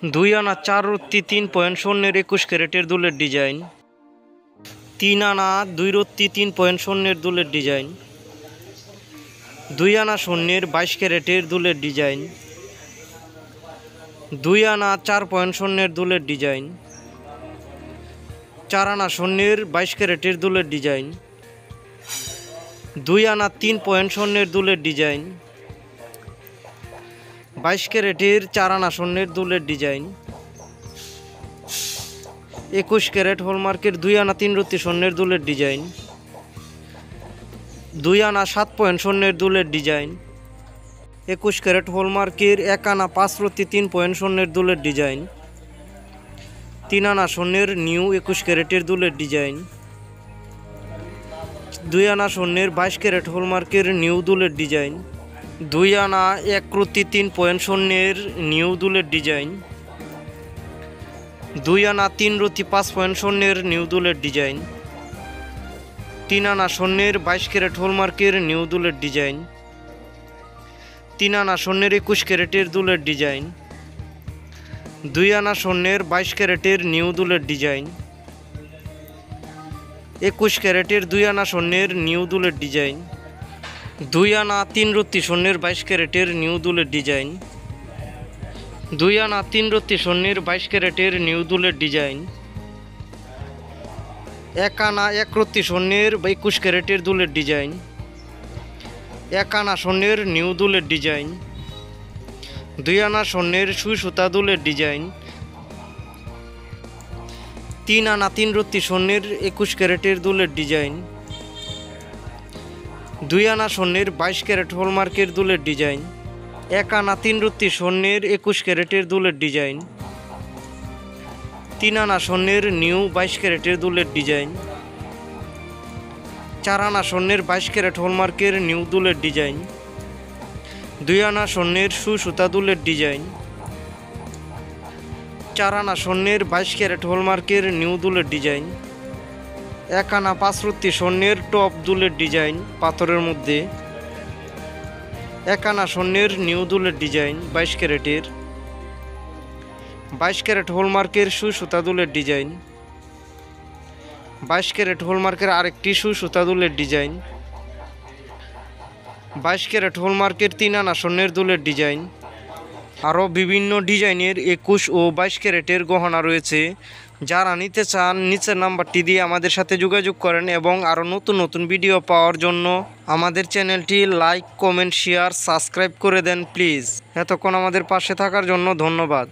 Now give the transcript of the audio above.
2 আনা 4 রত্তি 3 পয়েন্ট স্বর্ণের 21 ক্যারেটের দুলের ডিজাইন। 3 আনা 2 রত্তি 3 পয়েন্ট স্বর্ণের দুলের ডিজাইন। 2 আনা স্বর্ণের 22 ক্যারেটের দুলের ডিজাইন। 2 আনা 4 পয়েন্ট স্বর্ণের দুলের ডিজাইন। 4 আনা স্বর্ণের 22 ক্যারেটের দুলের ডিজাইন। 2 আনা 3 পয়েন্ট স্বর্ণের দুলের ডিজাইন। 22 ক্যারেটের 4 আনা স্বর্ণের দুলের ডিজাইন। 21 ক্যারেট হলমার্কের 2 আনা 3 রত্তি স্বর্ণের দুলের ডিজাইন। 2 আনা 7 পয়েন্ট স্বর্ণের দুলের ডিজাইন। 21 ক্যারেট হলমার্কের 1 আনা 5 রত্তি 3 পয়েন্ট স্বর্ণের দুলের ডিজাইন। 3 আনা স্বর্ণের নিউ 21 ক্যারেটের দুলের ডিজাইন। 2 আনা স্বর্ণের 22 ক্যারেট হলমার্কের নিউ দুলের ডিজাইন। 2 আনা 1 রত্তি 3 পয়েন্ট স্বর্ণের নিউ দুলের ডিজাইন। 2 আনা 3 রত্তি 5 পয়েন্ট স্বর্ণের নিউ দুলের ডিজাইন। 3 আনা স্বর্ণের 22 ক্যারেট হলমার্কের নিউ দুলের ডিজাইন। 3 আনা স্বর্ণের 21 ক্যারেটের দুলের ডিজাইন। 2 আনা স্বর্ণের 22 ক্যারেটের নিউ দুলের ডিজাইন। 21 ক্যারেটের 2 আনা স্বর্ণের নিউ দুলের ডিজাইন। 2 আনা 3 রত্তি স্বর্ণের 22 ক্যারেটের নিউ দুলের ডিজাইন। 2 আনা 3 রত্তি স্বর্ণের 22 ক্যারেটের নিউ দুলের ডিজাইন। 1 আনা 1 রত্তি স্বর্ণের 21 ক্যারেটের দুলের ডিজাইন। 1 আনা স্বর্ণের নিউ দুলের ডিজাইন। 2 আনা স্বর্ণের সুই সুতা দুলের ডিজাইন। 3 আনা 3 রত্তি স্বর্ণের 21 ক্যারেটের দুলের ডিজাইন। 2 আনা স্বর্ণের 22 ক্যারেট হলমার্কের দুলের ডিজাইন। 1 আনা 3 রত্তি স্বর্ণের 21 ক্যারেটের দুলের ডিজাইন। 3 আনা স্বর্ণের নিউ 22 ক্যারেটের দুলের ডিজাইন। 4 আনা স্বর্ণের 22 ক্যারেট হলমার্কের নিউ দুলের ডিজাইন। 2 আনা স্বর্ণের সুতা দুলের ডিজাইন। 4 আনা স্বর্ণের 22 ক্যারেট হলমার্কের নিউ দুলের ডিজাইন। 1 আনা 5 রত্তি স্বর্ণের টপ দুলের ডিজাইন পাথরের মধ্যে। 1 আনা স্বর্ণের নিউ দুলের ডিজাইন 22 ক্যারেটের। 22 ক্যারেট হলমার্কের সুতা দুলের ডিজাইন। 22 ক্যারেট হলমার্কের আরেকটি সুতা দুলের ডিজাইন। 22 ক্যারেট হলমার্কের 3 আনা স্বর্ণের দুলের ডিজাইন। আরও বিভিন্ন ডিজাইনের 21 ও 22 ক্যারেটের গহনা রয়েছে। যারা নিতে চান নিচের নাম্বারটি দিয়ে আমাদের সাথে যোগাযোগ করেন এবং আরও নতুন নতুন ভিডিও পাওয়ার জন্য আমাদের চ্যানেলটি লাইক, কমেন্ট, শেয়ার, সাবস্ক্রাইব করে দেন প্লিজ। এতক্ষণ আমাদের পাশে থাকার জন্য ধন্যবাদ।